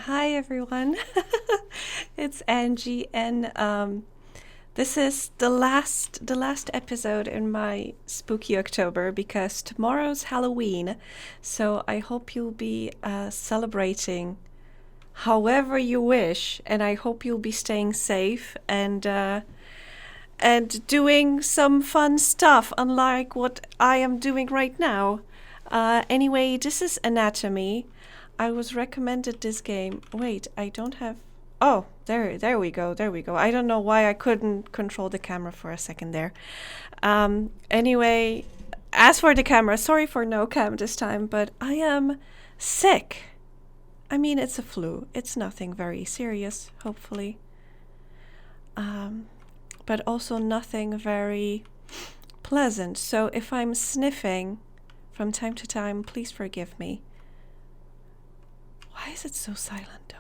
Hi everyone, it's Angie, and this is the last episode in my spooky October because tomorrow's Halloween. So I hope you'll be celebrating however you wish, and I hope you'll be staying safe and doing some fun stuff, unlike what I am doing right now. Anyway, this is Anatomy. I was recommended this game. Wait, I don't have. Oh, there we go, there we go. I don't know why I couldn't control the camera for a second there. Anyway, as for the camera, sorry for no cam this time, but I am sick. I mean, it's a flu. It's nothing very serious, hopefully. But also nothing very pleasant. So if I'm sniffing from time to time, please forgive me. Why is it so silent though?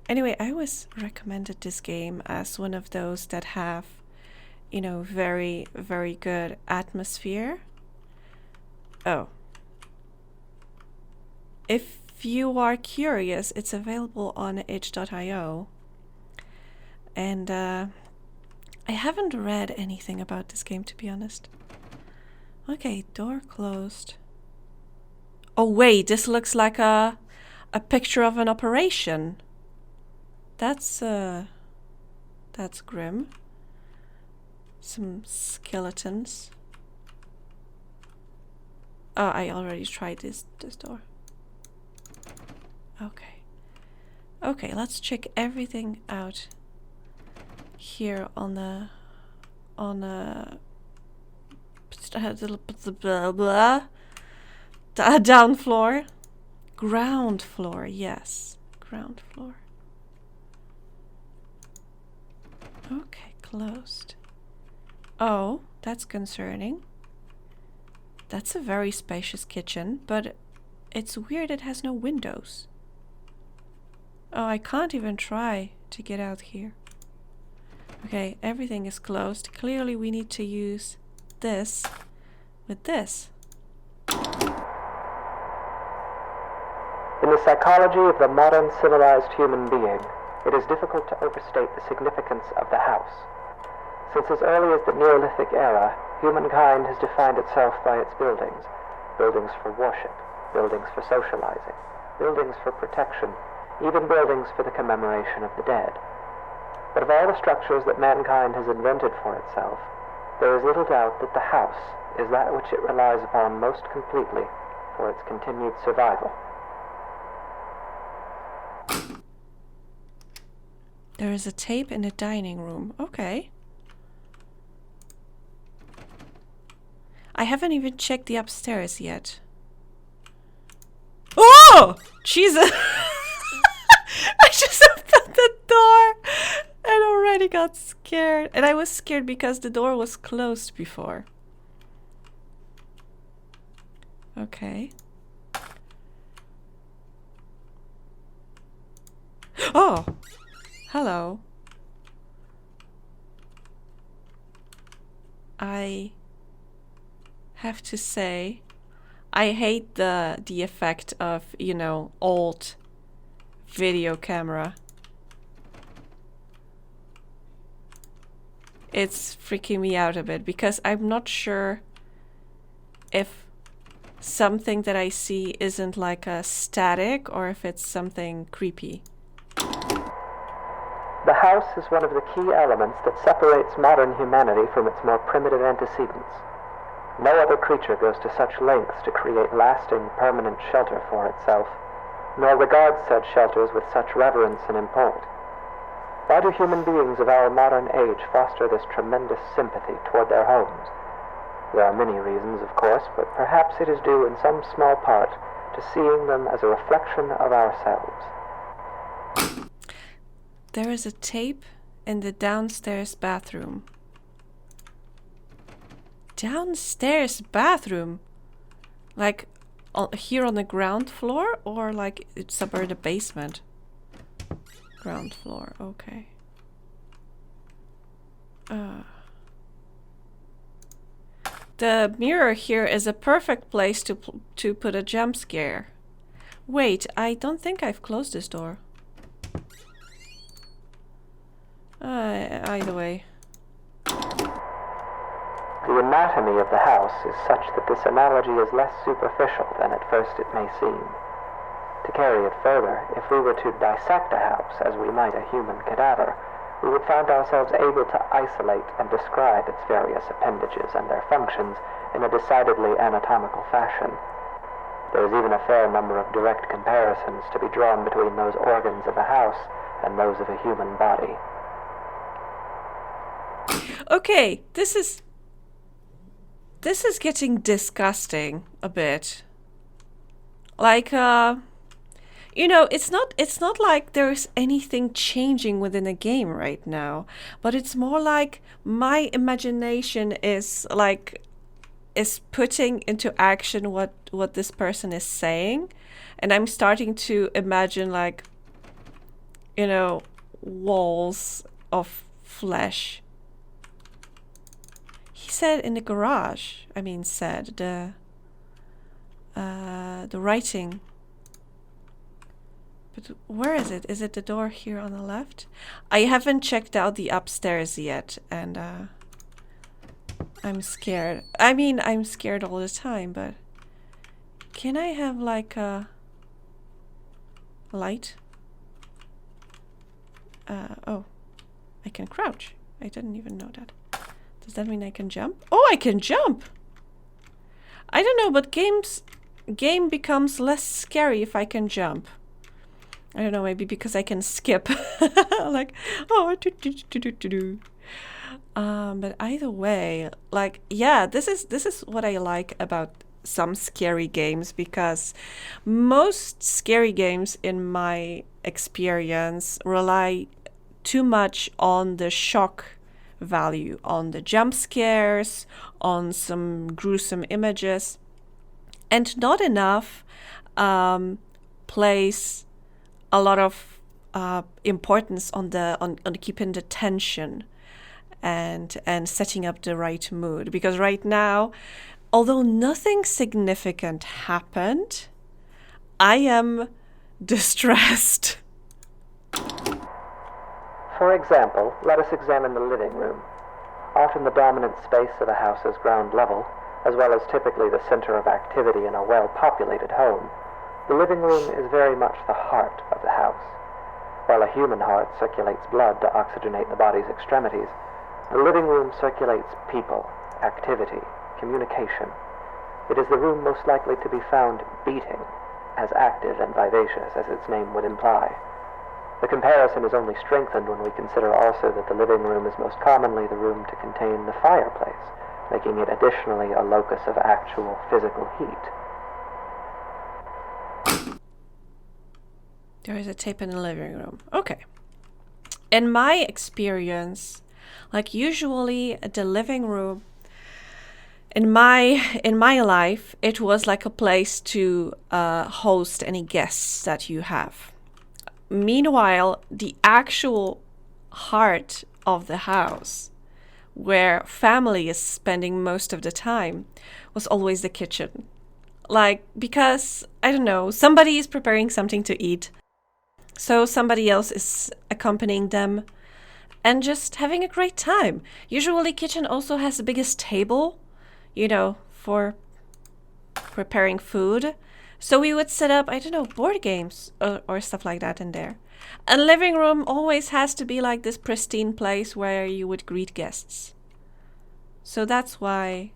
Anyway, I was recommended this game as one of those that have, very, very good atmosphere. Oh. If you are curious, it's available on itch.io. And I haven't read anything about this game, to be honest. Okay, door closed. Oh wait, this looks like a picture of an operation. That's grim. Some skeletons. Oh, I already tried this door. Okay. Okay, let's check everything out here on the down floor. Ground floor, yes. Ground floor. Okay, closed. Oh, that's concerning. That's a very spacious kitchen, but it's weird it has no windows. Oh, I can't even try to get out here. Okay, everything is closed. Clearly we need to use this with this. In the psychology of the modern civilized human being, it is difficult to overstate the significance of the house. Since as early as the Neolithic era, humankind has defined itself by its buildings. Buildings for worship, buildings for socializing, buildings for protection, even buildings for the commemoration of the dead. But of all the structures that mankind has invented for itself, there is little doubt that the house is that which it relies upon most completely for its continued survival. There is a tape in the dining room. Okay. I haven't even checked the upstairs yet. Oh! Jesus! I just opened the door and already got scared. And I was scared because the door was closed before. Okay. Oh! Hello. I have to say, I hate the effect of, old video camera. It's freaking me out a bit because I'm not sure if something that I see isn't like a static or if it's something creepy. The house is one of the key elements that separates modern humanity from its more primitive antecedents. No other creature goes to such lengths to create lasting, permanent shelter for itself, nor regards said shelters with such reverence and import. Why do human beings of our modern age foster this tremendous sympathy toward their homes? There are many reasons, of course, but perhaps it is due in some small part to seeing them as a reflection of ourselves. There is a tape in the downstairs bathroom. Downstairs bathroom? Like here on the ground floor or like it's somewhere in the basement? Ground floor, okay. The mirror here is a perfect place to put a jump scare. Wait, I don't think I've closed this door. Either way. The anatomy of the house is such that this analogy is less superficial than at first it may seem. To carry it further, if we were to dissect a house as we might a human cadaver, we would find ourselves able to isolate and describe its various appendages and their functions in a decidedly anatomical fashion. There is even a fair number of direct comparisons to be drawn between those organs of a house and those of a human body. Okay, this is getting disgusting a bit. Like, it's not like there's anything changing within a game right now, but it's more like my imagination is putting into action what this person is saying, and I'm starting to imagine walls of flesh. He said in the garage. I mean, said the writing. But where is it? Is it the door here on the left? I haven't checked out the upstairs yet, and I'm scared. I mean, I'm scared all the time, but can I have a light? Oh, I can crouch. I didn't even know that. Does that mean I can jump? Oh, I can jump! I don't know, but game becomes less scary if I can jump. I don't know, maybe because I can skip. But either way, this is what I like about some scary games, because most scary games in my experience rely too much on the shock value, on the jump scares, on some gruesome images, and not enough place a lot of importance on keeping the tension and setting up the right mood. Because right now, although nothing significant happened, I am distressed. For example, let us examine the living room. Often the dominant space of a house's ground level, as well as typically the center of activity in a well-populated home, the living room is very much the heart of the house. While a human heart circulates blood to oxygenate the body's extremities, the living room circulates people, activity, communication. It is the room most likely to be found beating, as active and vivacious as its name would imply. The comparison is only strengthened when we consider also that the living room is most commonly the room to contain the fireplace, making it additionally a locus of actual physical heat. There is a tape in the living room. Okay. In my experience, usually the living room in my life, it was like a place to host any guests that you have. Meanwhile, the actual heart of the house, where family is spending most of the time, was always the kitchen. Because, I don't know, somebody is preparing something to eat, so somebody else is accompanying them and just having a great time. Usually kitchen also has the biggest table, for preparing food. So we would set up, I don't know, board games or stuff like that in there. A living room always has to be like this pristine place where you would greet guests. So that's why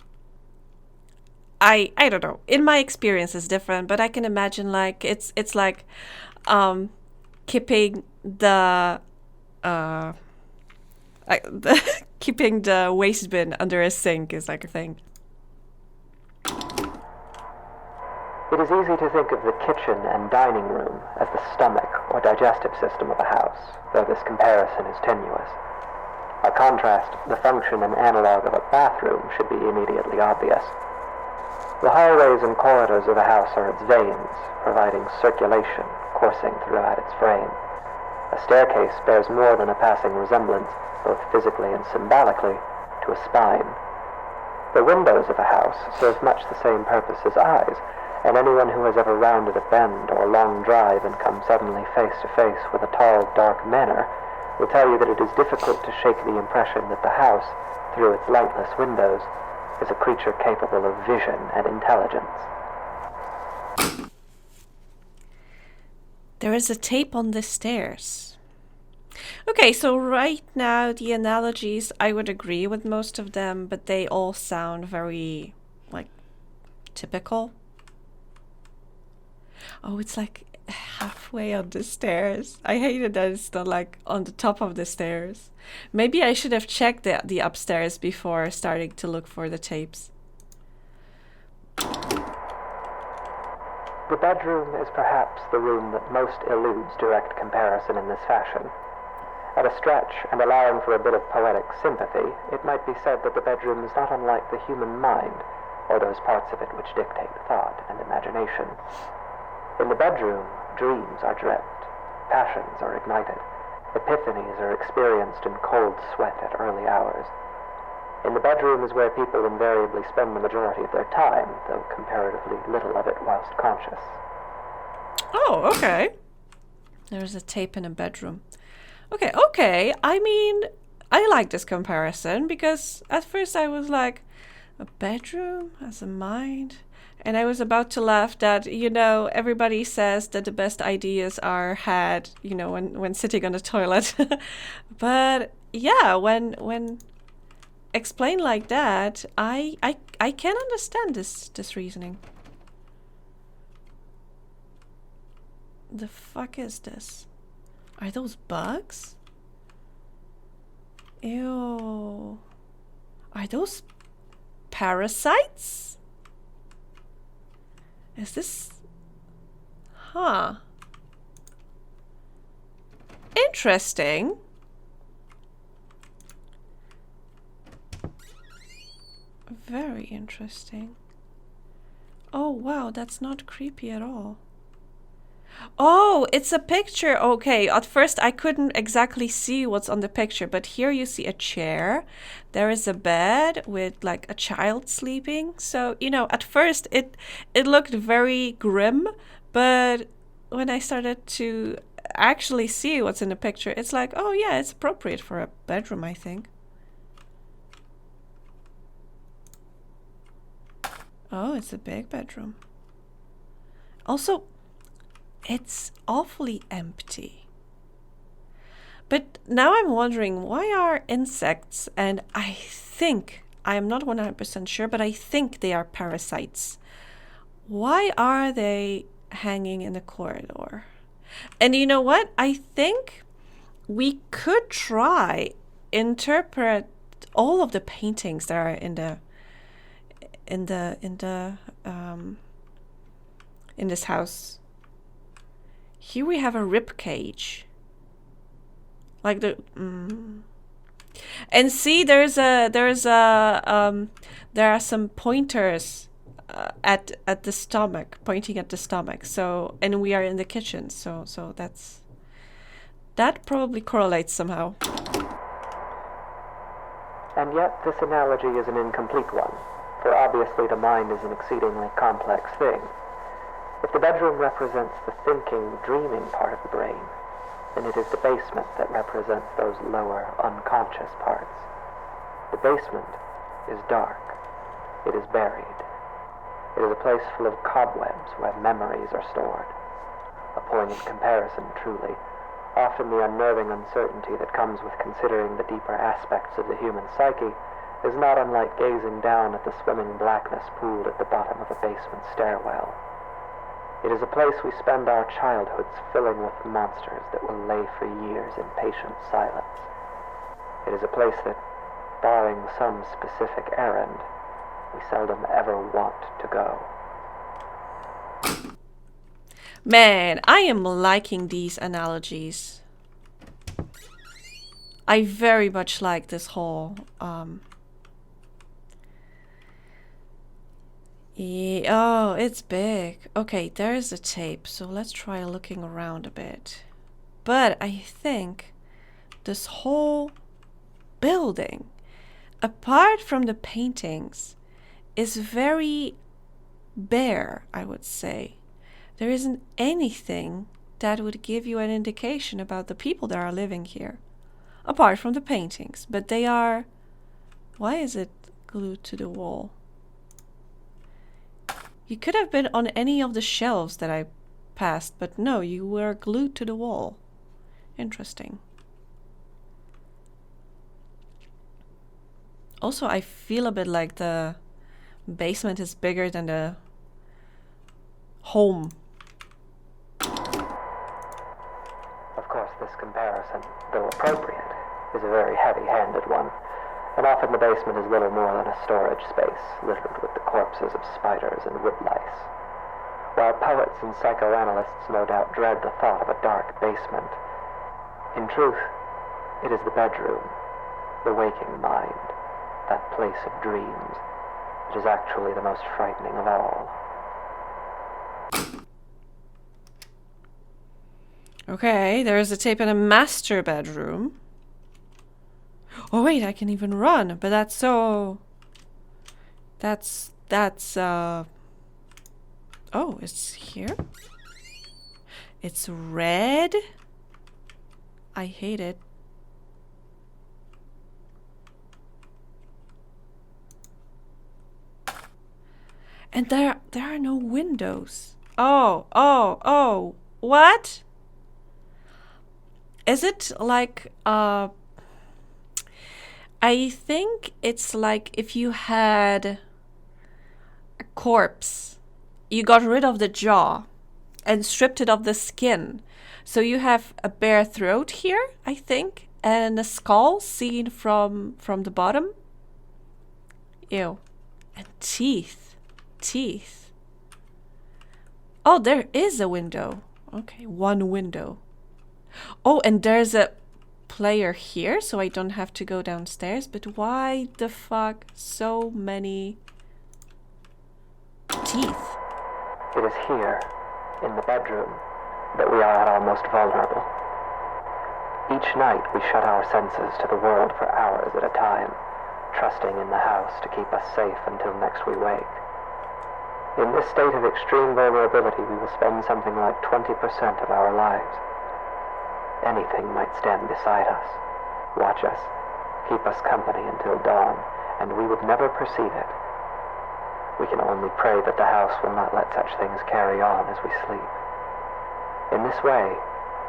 I don't know. In my experience it's different, but I can imagine it's like keeping the keeping the waste bin under a sink is like a thing. It is easy to think of the kitchen and dining room as the stomach or digestive system of a house, though this comparison is tenuous. By contrast, the function and analog of a bathroom should be immediately obvious. The hallways and corridors of a house are its veins, providing circulation coursing throughout its frame. A staircase bears more than a passing resemblance, both physically and symbolically, to a spine. The windows of a house serve much the same purpose as eyes, and anyone who has ever rounded a bend or long drive and come suddenly face to face with a tall, dark manor will tell you that it is difficult to shake the impression that the house, through its lightless windows, is a creature capable of vision and intelligence. There is a tape on the stairs. Okay, so right now the analogies, I would agree with most of them, but they all sound very, like, typical. Oh, it's like halfway on the stairs. I hated that it's not like on the top of the stairs. Maybe I should have checked the upstairs before starting to look for the tapes. The bedroom is perhaps the room that most eludes direct comparison in this fashion. At a stretch, and allowing for a bit of poetic sympathy, it might be said that the bedroom is not unlike the human mind, or those parts of it which dictate thought and imagination. In the bedroom, dreams are dreamt, passions are ignited, epiphanies are experienced in cold sweat at early hours. In the bedroom is where people invariably spend the majority of their time, though comparatively little of it whilst conscious. Oh, okay. There's a tape in a bedroom. Okay. I mean, I like this comparison because at first I was like, a bedroom as a mind? And I was about to laugh that, everybody says that the best ideas are had, when sitting on the toilet. But yeah, when explained like that, I can understand this reasoning. The fuck is this? Are those bugs? Ew. Are those parasites? Is this... Huh. Interesting. Very interesting. Oh, wow, that's not creepy at all. Oh, it's a picture. Okay, at first I couldn't exactly see what's on the picture, but here you see a chair. There is a bed with like a child sleeping. So, at first it looked very grim, but when I started to actually see what's in the picture, it's like, oh yeah, it's appropriate for a bedroom, I think. Oh, it's a big bedroom. Also, it's awfully empty. But now I'm wondering, why are insects, and I am not 100% sure, but I think they are parasites. Why are they hanging in the corridor? And you know what? I think we could try interpret all of the paintings that are in this house. Here we have a rib cage, like and see, there are some pointers at the stomach, pointing at the stomach. So, and we are in the kitchen, so that probably correlates somehow. And yet this analogy is an incomplete one, for obviously the mind is an exceedingly complex thing. If the bedroom represents the thinking, dreaming part of the brain, then it is the basement that represents those lower, unconscious parts. The basement is dark. It is buried. It is a place full of cobwebs where memories are stored. A poignant comparison, truly. Often the unnerving uncertainty that comes with considering the deeper aspects of the human psyche is not unlike gazing down at the swimming blackness pooled at the bottom of a basement stairwell. It is a place we spend our childhoods filling with monsters that will lay for years in patient silence. It is a place that, barring some specific errand, we seldom ever want to go. Man, I am liking these analogies. I very much like this whole oh, it's big. Okay, there's a tape, so let's try looking around a bit. But I think this whole building, apart from the paintings, is very bare, I would say. There isn't anything that would give you an indication about the people that are living here, apart from the paintings. But they are... Why is it glued to the wall? You could have been on any of the shelves that I passed, but no, you were glued to the wall. Interesting. Also, I feel a bit like the basement is bigger than the home. Of course, this comparison, though appropriate, is a very heavy-handed one, and often the basement is little more than a storage space littered with the corpses of spiders and woodlice. While poets and psychoanalysts no doubt dread the thought of a dark basement, in truth, it is the bedroom, the waking mind, that place of dreams, that is actually the most frightening of all. Okay, there's a tape in a master bedroom. Oh wait, I can even run, but that's so... That's, oh, it's here? It's red? I hate it. And there are no windows. Oh, what? Is it like, I think it's like if you had a corpse, you got rid of the jaw and stripped it of the skin. So you have a bare throat here, I think, and a skull seen from the bottom. Ew. And teeth. Oh, there is a window. Okay, one window. Oh, and there's a player here, so I don't have to go downstairs. But why the fuck so many teeth? It is here, in the bedroom, that we are at our most vulnerable. Each night we shut our senses to the world for hours at a time, trusting in the house to keep us safe until next we wake. In this state of extreme vulnerability, we will spend something like 20% of our lives. Anything might stand beside us, watch us, keep us company until dawn, and we would never perceive it. We can only pray that the house will not let such things carry on as we sleep. In this way,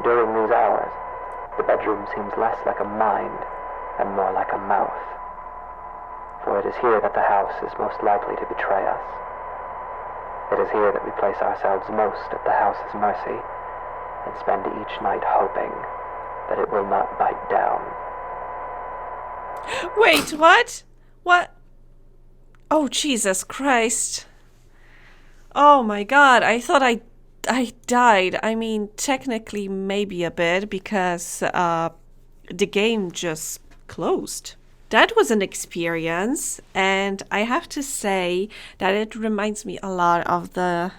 during these hours, the bedroom seems less like a mind and more like a mouth. For it is here that the house is most likely to betray us. It is here that we place ourselves most at the house's mercy and spend each night hoping that it will not bite down. Wait, what? What? Oh, Jesus Christ. Oh my God, I thought I died. I mean, technically maybe a bit because the game just closed. That was an experience, and I have to say that it reminds me a lot of the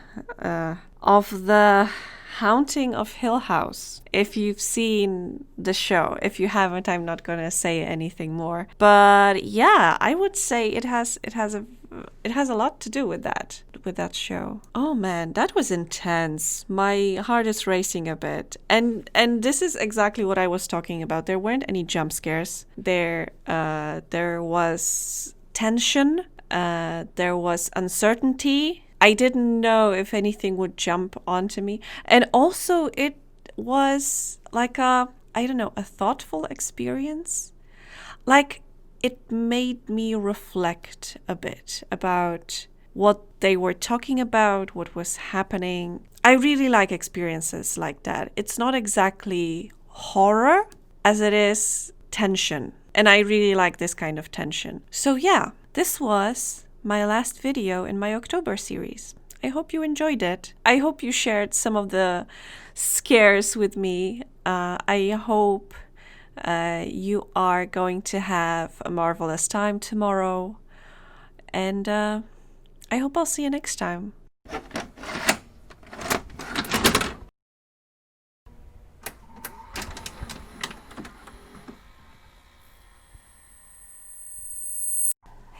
Haunting of Hill House. If you've seen the show, if you haven't, I'm not gonna say anything more. But yeah, I would say it has a lot to do with that show. Oh man, that was intense. My heart is racing a bit. And this is exactly what I was talking about. There weren't any jump scares. There was tension. There was uncertainty. I didn't know if anything would jump onto me. And also it was like a thoughtful experience. Like, it made me reflect a bit about what they were talking about, what was happening. I really like experiences like that. It's not exactly horror as it is tension. And I really like this kind of tension. So yeah, this was my last video in my October series. I hope you enjoyed it. I hope you shared some of the scares with me. I hope you are going to have a marvelous time tomorrow. And I hope I'll see you next time.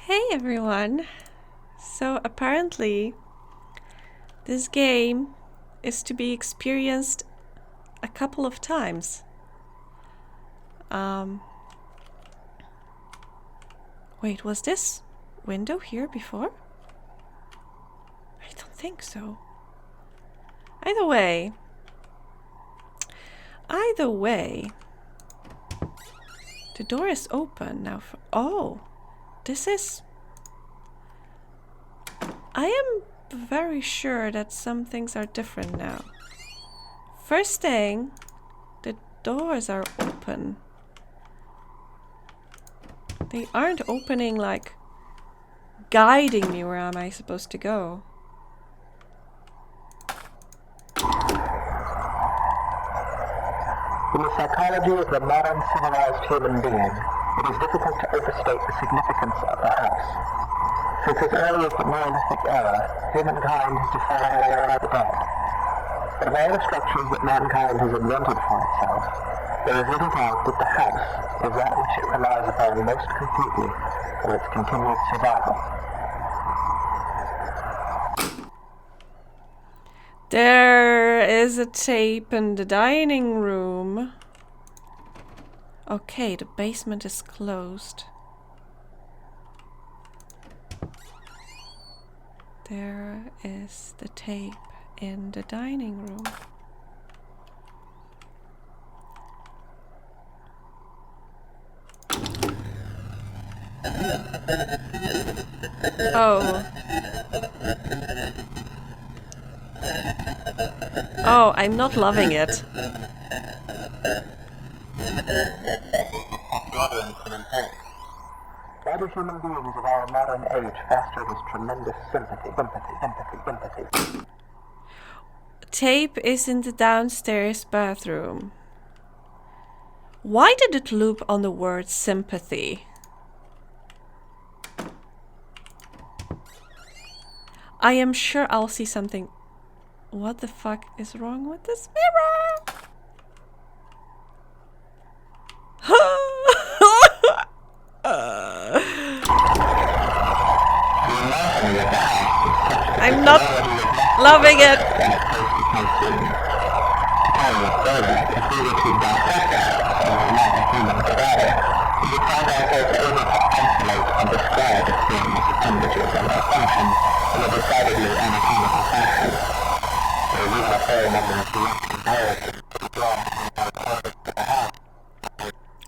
Hey everyone. So apparently this game is to be experienced a couple of times. Wait, was this window here before? I don't think so. Either way, the door is open now. Oh, this is... I am very sure that some things are different now. First thing, the doors are open. They aren't opening like guiding me where am I supposed to go. In the psychology of the modern civilized human being, it is difficult to overstate the significance of the house. Since as early as the Neolithic era, humankind has defined the dead. But of all the structures that mankind has invented for itself, there is little doubt that the house is that which it relies upon most completely for its continued survival. There is a tape in the dining room. Okay, the basement is closed. There is the tape in the dining room. Oh. Oh, I'm not loving it. Why do human beings of our modern age foster this tremendous sympathy? Tape is in the downstairs bathroom. Why did it loop on the word sympathy? I am sure I'll see something. What the fuck is wrong with this mirror? I'm not loving it.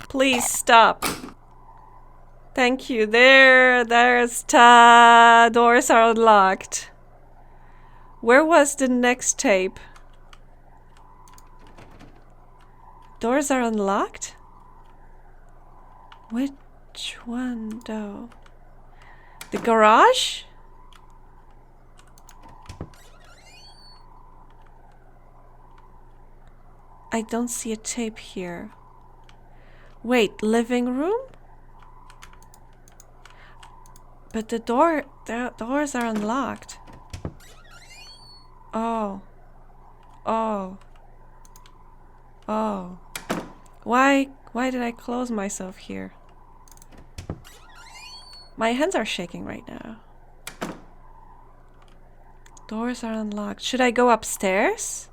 Please stop. Thank you. There's doors are unlocked. Where was the next tape? Doors are unlocked? Which one though? The garage? I don't see a tape here. Wait, living room? But the doors are unlocked. Oh. Oh. Oh. Why did I close myself here? My hands are shaking right now. Doors are unlocked. Should I go upstairs?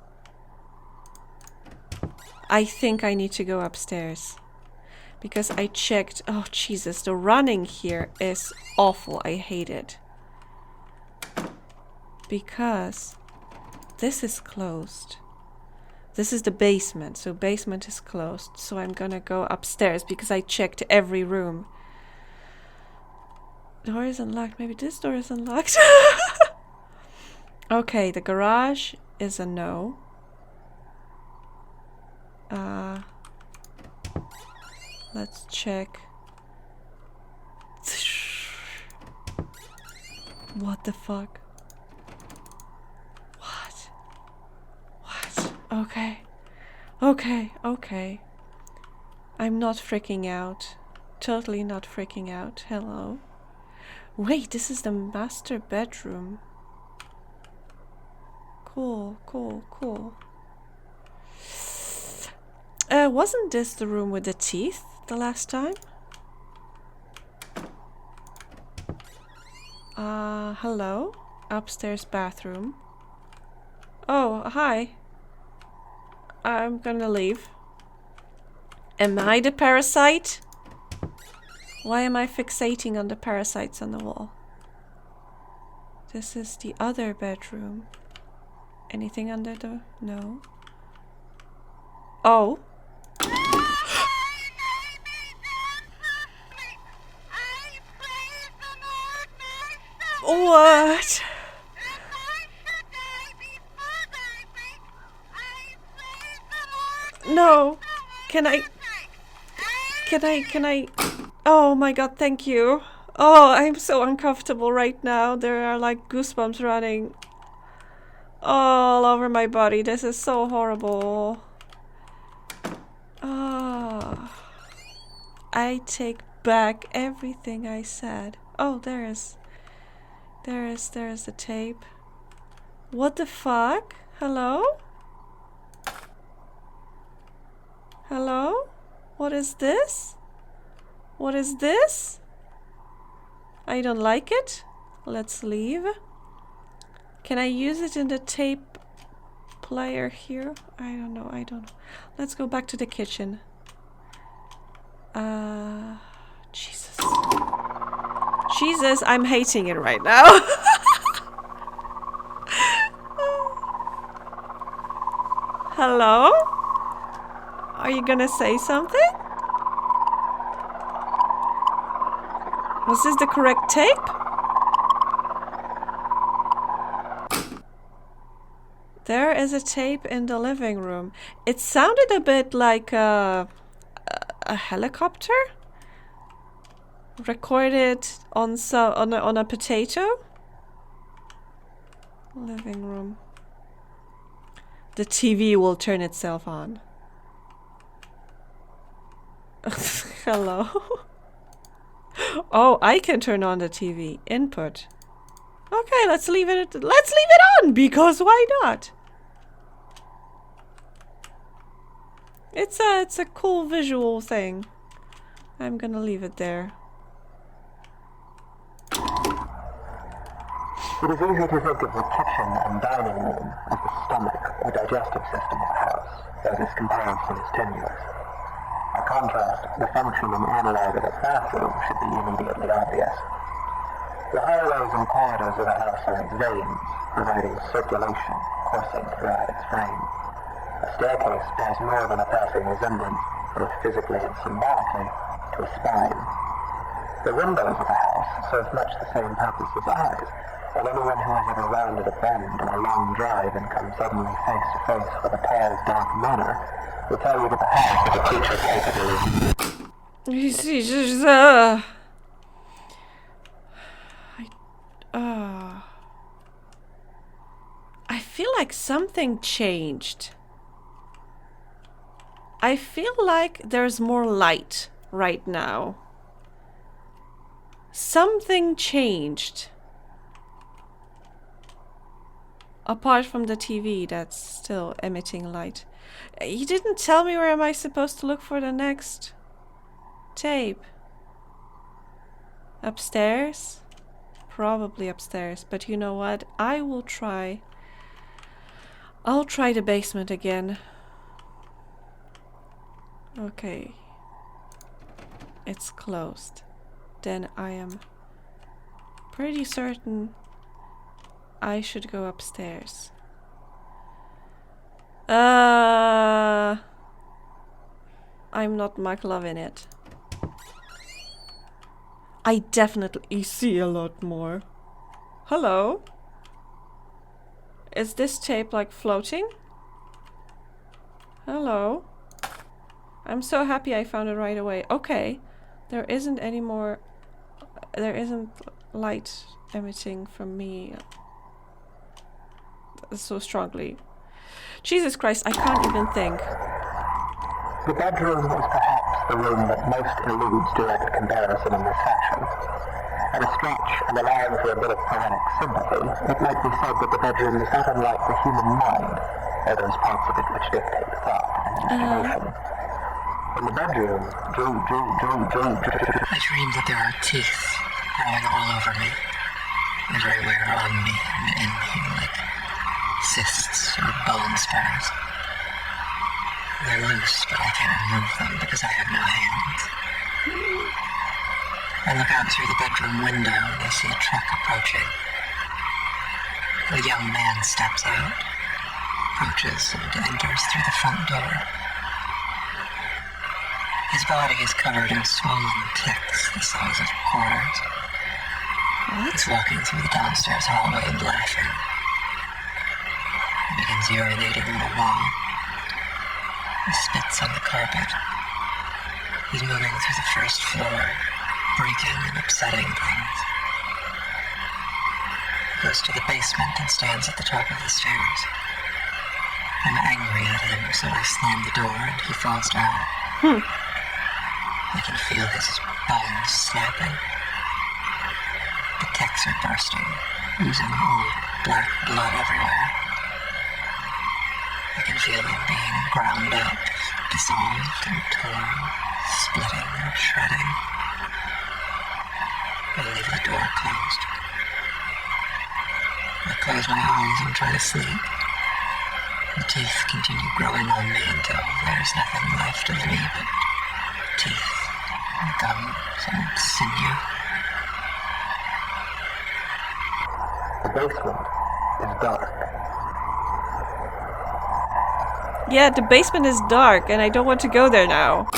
I think I need to go upstairs. Because I checked. Oh, Jesus. The running here is awful. I hate it. Because this is closed. This is the basement. So basement is closed. So I'm gonna go upstairs because I checked every room. Door is unlocked. Maybe this door is unlocked. Okay, the garage is a no. Let's check. What the fuck? What? Okay. I'm not freaking out. Totally not freaking out. Hello. Wait, this is the master bedroom. Cool. Wasn't this the room with the teeth the last time? Hello? Upstairs bathroom. Oh, hi. I'm gonna leave. Am I the parasite? Why am I fixating on the parasites on the wall? This is the other bedroom. Anything under the... No. Oh. What? No. Can I... Oh my god, thank you. Oh, I'm so uncomfortable right now. There are like goosebumps running all over my body. This is so horrible. Oh. I take back everything I said. Oh, there is the tape. What the fuck? Hello? Hello? What is this? What is this? I don't like it. Let's leave. Can I use it in the tape player here? I don't know. Let's go back to the kitchen. Jesus. Jesus, I'm hating it right now. Hello? Are you gonna say something? Was this the correct tape? There is a tape in the living room. It sounded a bit like a helicopter recorded on a potato. Living room. The TV will turn itself on. Hello. Oh, I can turn on the TV. Input. Okay, let's leave it on, because why not? It's a cool visual thing. I'm gonna leave it there. It is easy to think of the kitchen and dining room as the stomach or digestive system of a house, though this comparison is tenuous. By contrast, the function and analog of a bathroom should be immediately obvious. The hallways and corridors of a house are like veins, providing circulation coursing throughout its frame. A staircase bears more than a passing resemblance, both physically and symbolically, to a spine. The windows of a house serve much the same purpose as eyes, and anyone who has ever rounded a bend on a long drive and come suddenly face to face with a pale, dark manor will tell you that the house is a creature capable of... I feel like something changed. I feel like there's more light right now. Something changed. Apart from the TV that's still emitting light. You didn't tell me where am I supposed to look for the next tape. Upstairs? Probably upstairs, but you know what? I'll try the basement again. Okay. It's closed. Then I am pretty certain I should go upstairs. I'm not much loving it. I definitely see a lot more. Hello? Is this tape like floating? Hello? I'm so happy I found it right away. Okay. There isn't any more... There isn't light emitting from me so strongly. Jesus Christ, I can't even think. The bedroom is perhaps the room that most eludes direct comparison in this fashion. At a stretch, and allowing for a bit of poetic sympathy, it might be said that the bedroom is not unlike the human mind, or those parts of it which dictate thought and imagination. In the bedroom, I dream that there are teeth growing all over me. everywhere on me and in me, like cysts or bone spurs. They're loose, but I can't remove them because I have no hands. I look out through the bedroom window and I see a truck approaching. A young man steps out, approaches, and enters through the front door. His body is covered in swollen ticks the size of quarters. He's walking through the downstairs hallway and laughing. He begins urinating on the wall. He spits on the carpet. He's moving through the first floor, breaking and upsetting things. He goes to the basement and stands at the top of the stairs. I'm angry at him, so I slam the door and he falls down. I can feel his bones snapping. The ticks are bursting, oozing old black blood everywhere. I can feel them being ground up, dissolved and torn, splitting and shredding. I leave the door closed. I close my eyes and try to sleep. The teeth continue growing on me until there's nothing left of me but teeth and gums and sinew. The basement is dark. Yeah, the basement is dark and I don't want to go there now.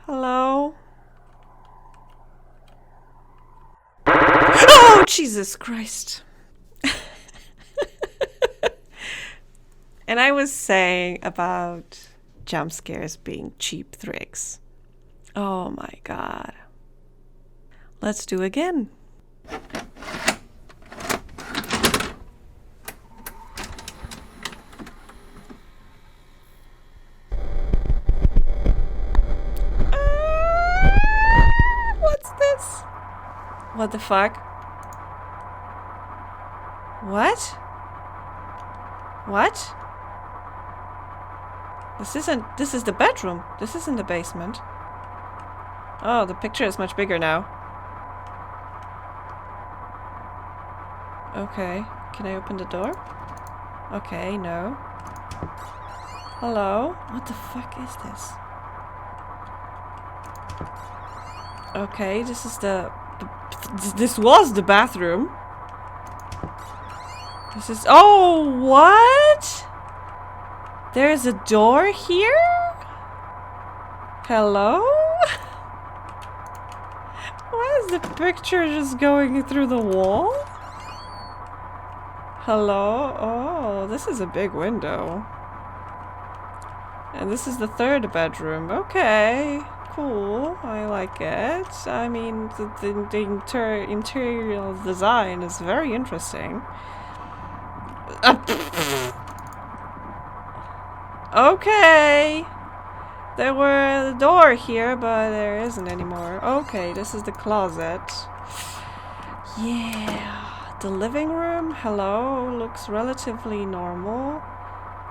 Hello? Oh, Jesus Christ. And I was saying about jump scares being cheap tricks. Oh my God. Let's do again. What's this? What the fuck? What? What? This is the bedroom. This isn't the basement. Oh, the picture is much bigger now. Okay, can I open the door? Okay, no. Hello? What the fuck is this? Okay, this is this was the bathroom. This is... Oh, what? There's a door here? Hello? Why is the picture just going through the wall? Hello? Oh, this is a big window. And this is the third bedroom. Okay, cool. I like it. I mean, the interior design is very interesting. Okay. There were a door here, but there isn't anymore. Okay, this is the closet. Yeah. The living room, hello, looks relatively normal.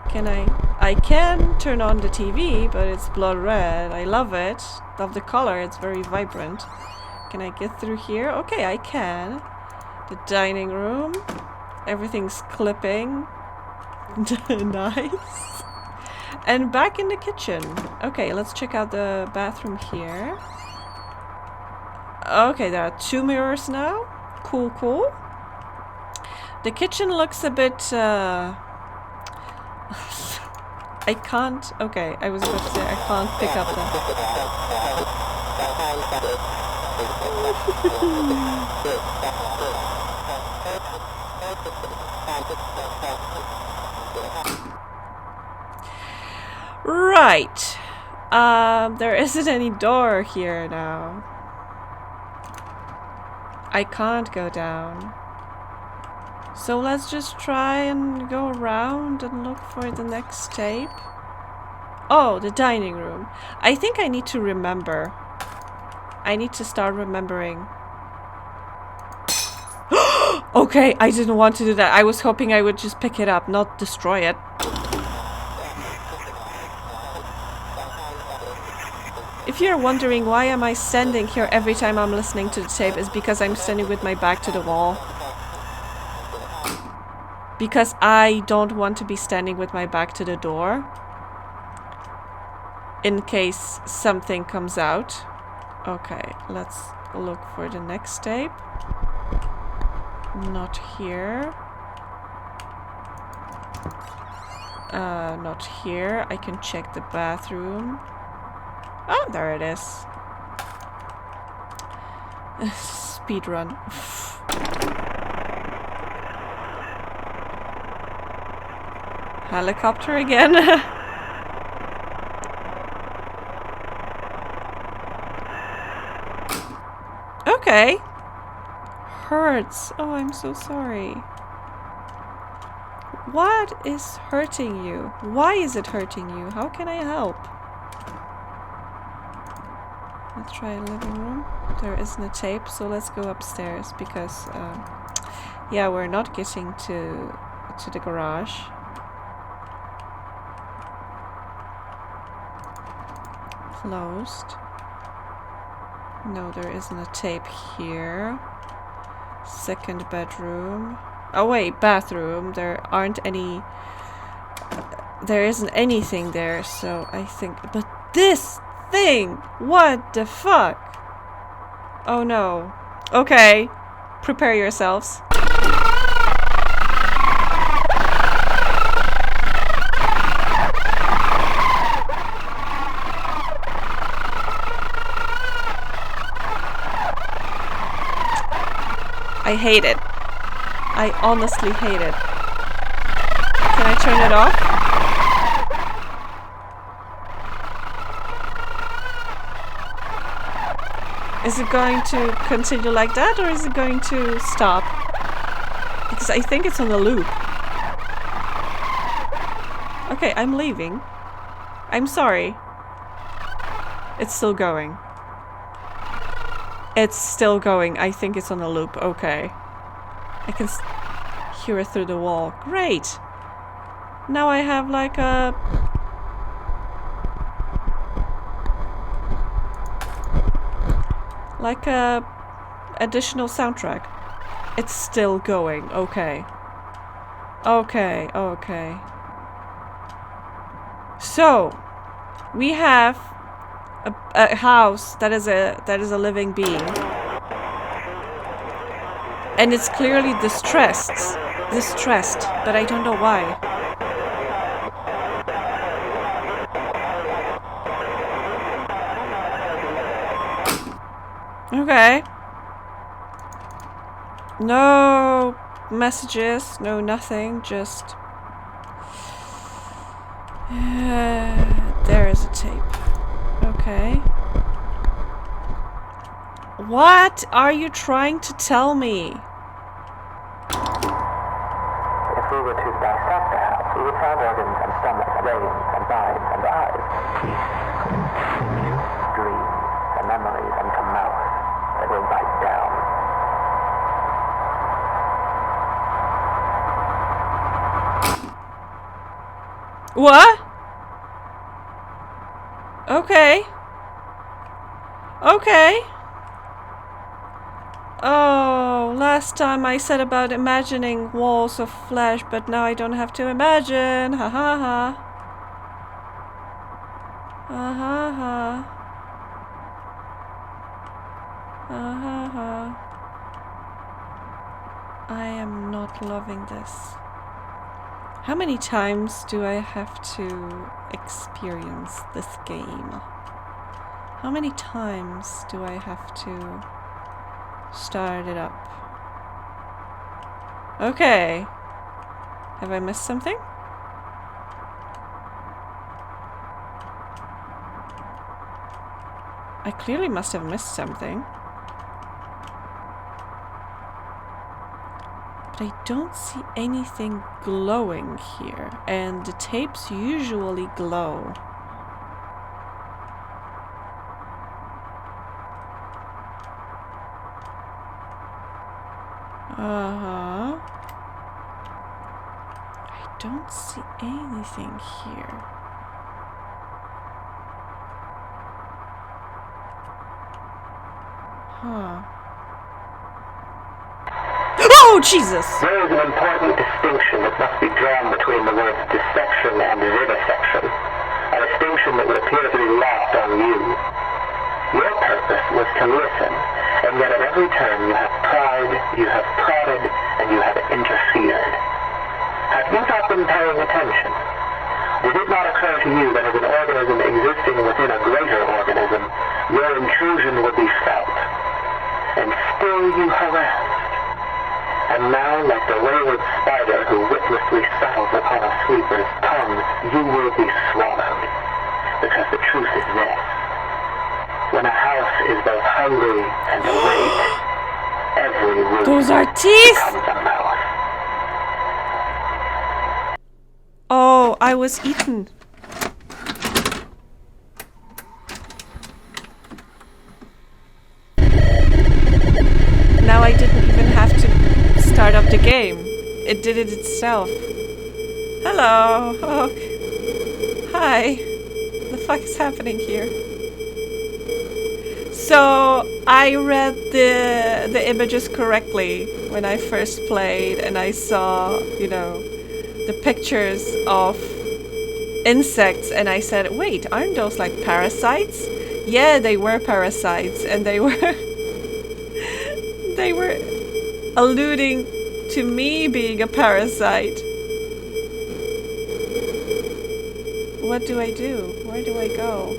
I can turn on the TV, but it's blood red. I love it. Love the color, it's very vibrant. Can I get through here? Okay, I can. The dining room. Everything's clipping. Nice. And back in the kitchen. Okay, let's check out the bathroom here. Okay, there are 2 mirrors now. Cool, cool. The kitchen looks a bit, I can't, okay, I was about to say I can't pick up the... Right. There isn't any door here now. I can't go down. So let's just try and go around and look for the next tape. Oh, the dining room. I think I need to remember. I need to start remembering. Okay, I didn't want to do that. I was hoping I would just pick it up, not destroy it. you're wondering why am I standing here every time I'm listening to the tape, is because I'm standing with my back to the wall. Because I don't want to be standing with my back to the door. In case something comes out. Okay, let's look for the next tape. Not here. Not here. I can check the bathroom. Oh, there it is. Speed run. Helicopter again. Okay. Hurts. Oh, I'm so sorry. What is hurting you? Why is it hurting you? How can I help? Let's try a living room. There isn't a tape, so let's go upstairs because, yeah, we're not getting to the garage. Closed. No, there isn't a tape here. Second bedroom. Oh wait, bathroom. There aren't any... there isn't anything there, so I think... But this thing! What the fuck? Oh no. Okay. Prepare yourselves. I hate it. I honestly hate it. Can I turn it off? Is it going to continue like that, or is it going to stop? Because I think it's on a loop. Okay, I'm leaving. I'm sorry. It's still going. It's still going. I think it's on a loop. Okay. I can hear it through the wall. Great! Now I have like a... like a additional soundtrack. It's still going. Okay. Okay, okay. So, we have a house that is a living being. And it's clearly distressed, but I don't know why. Okay. No messages, no nothing, just... there is a tape. Okay. What are you trying to tell me? If we were to dissect the house, we would find organs and stomach, brains and minds and eyes. Dreams and memories and a mouth that will bite down. What? Okay. Okay. Oh, last time I said about imagining walls of flesh, but now I don't have to imagine. Ha ha ha. Ha ha ha. Ha ha ha. I am not loving this. How many times do I have to experience this game? How many times do I have to start it up? Okay. Have I missed something? I clearly must have missed something. But I don't see anything glowing here, and the tapes usually glow. Uh-huh. I don't see anything here. Huh. Oh, Jesus! There is an important distinction that must be drawn between the words dissection and vivisection, a distinction that would appear to be lost on you. Your purpose was to listen, and yet at every turn you have pried, you have prodded, and you have interfered. Have you not been paying attention? Did it not occur to you that as an organism existing within a greater organism, your intrusion would be felt? And still you harassed. And now, like the wayward spider who witlessly settles upon a sweeper's tongue, you will be swallowed. Because the truth is this. When a house is both hungry and awake, every room Those are teeth! becomes a mouth. Oh, I was eaten. Now I didn't even have to start up the game. It did it itself. Hello. Oh. Hi. The fuck is happening here? So I read the images correctly when I first played, and I saw, you know, the pictures of insects, and I said, wait, aren't those like parasites? Yeah, they were parasites, and they were they were alluding to me being a parasite. What do I do? Where do I go?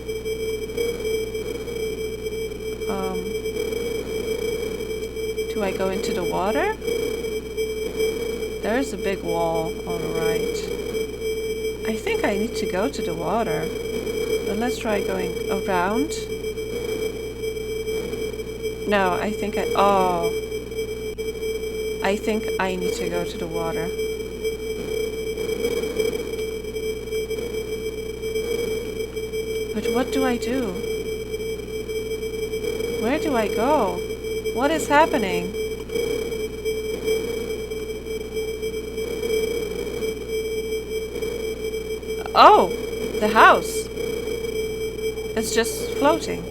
Do I go into the water? There's a big wall on the right. I think I need to go to the water. But let's try going around. No, I think I think I need to go to the water. But what do I do? Where do I go? What is happening? Oh, the house. It's just floating.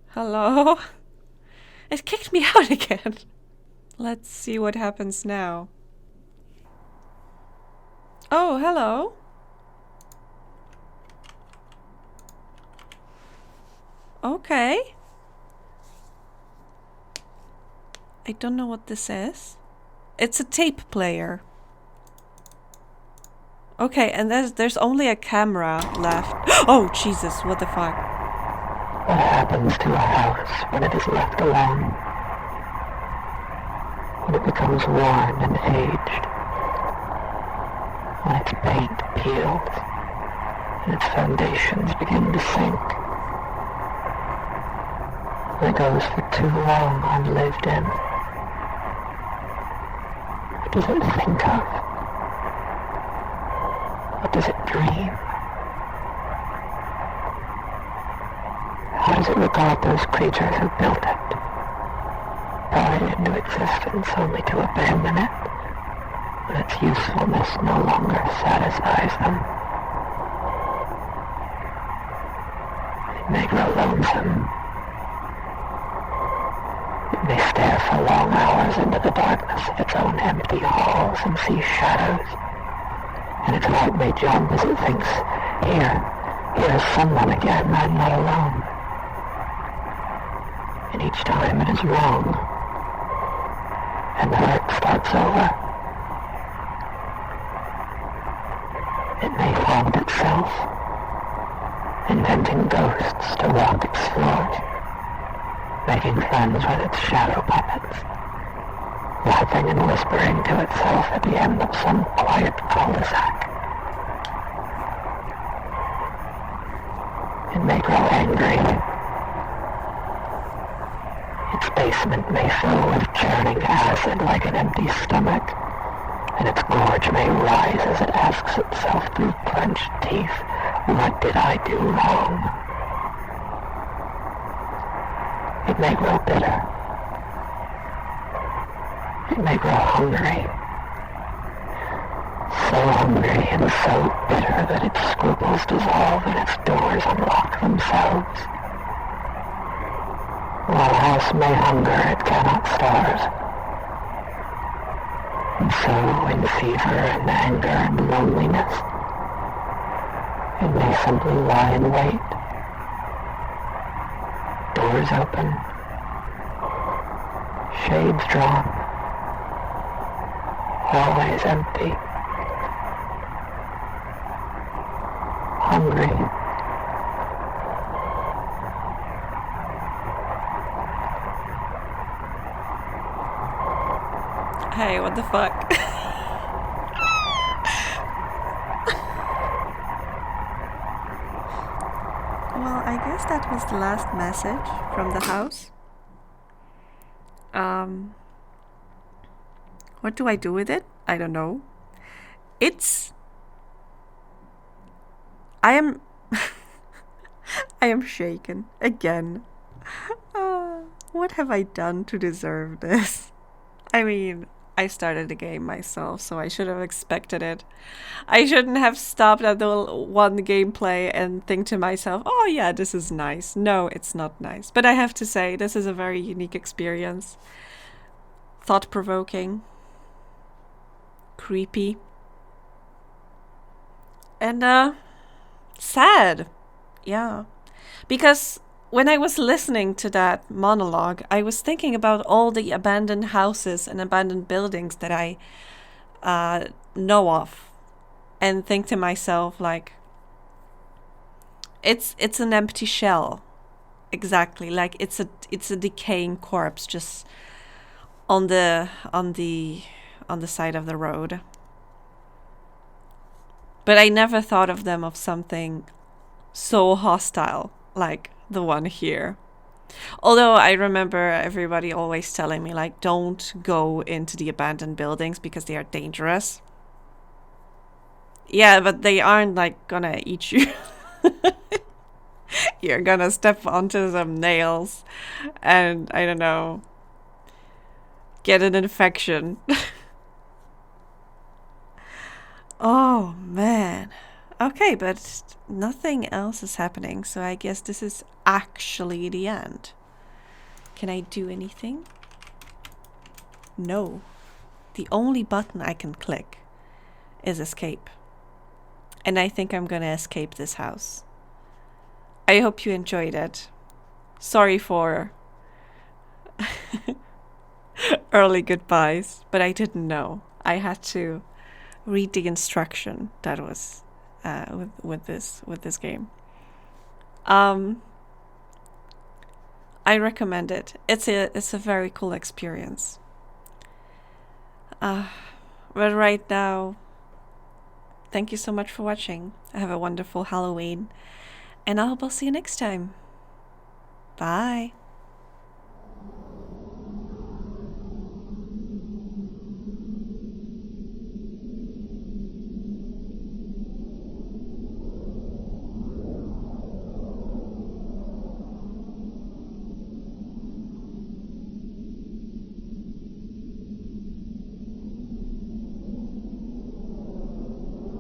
Hello? It kicked me out again. Let's see what happens now. Oh, hello. Okay. I don't know what this is. It's a tape player. Okay, and there's only a camera left. Oh, Jesus, what the fuck? What happens to a house when it is left alone? When it becomes worn and aged? When its paint peels and its foundations begin to sink? When it goes for too long unlived in? What does it think of? What does it dream? How does it regard those creatures who built it, brought it into existence only to abandon it when its usefulness no longer satisfies them? It may grow lonesome. It may stare for long hours into the darkness of its own empty halls and see shadows, and its heart may jump as it thinks, here's someone again, I'm not alone. And each time it is wrong, and the hurt starts over. It may haunt itself, inventing ghosts to walk its floors, making friends with its shadow puppets, laughing and whispering to itself at the end of some quiet cul-de-sac. It may grow angry. Its basement may fill with churning acid like an empty stomach, and its gorge may rise as it asks itself through clenched teeth, what did I do wrong? It may grow bitter. It may grow hungry. So hungry and so bitter that its scruples dissolve and its doors unlock themselves. While a house may hunger, it cannot starve. And so, in fever and anger and loneliness, it may simply lie in wait. Doors open, shades drawn, hallways empty, hungry. Hey, what the fuck? Well, I guess that was the last message from the house. What do I do with it? I don't know. I am I am shaken again. What have I done to deserve this? I mean, I started the game myself, so I should have expected it. I shouldn't have stopped at the one gameplay and think to myself, oh yeah, this is nice. No, it's not nice. But I have to say, this is a very unique experience. Thought-provoking. Creepy. And, sad. Yeah. Because when I was listening to that monologue, I was thinking about all the abandoned houses and abandoned buildings that I know of, and think to myself, like, it's an empty shell, exactly. Like it's a decaying corpse just on the side of the road. But I never thought of them of something so hostile like the one here. Although I remember everybody always telling me, like, don't go into the abandoned buildings because they are dangerous. Yeah, but they aren't, like, gonna eat you. You're gonna step onto some nails and, I don't know, get an infection. Oh, man. Okay, but nothing else is happening, so I guess this is actually the end. Can I do anything? No. The only button I can click is escape. And I think I'm gonna escape this house. I hope you enjoyed it. Sorry for early goodbyes, but I didn't know. I had to read the instruction that was with this game. I recommend it. It's a very cool experience. But right now, thank you so much for watching. Have a wonderful Halloween, and I hope I'll see you next time. Bye.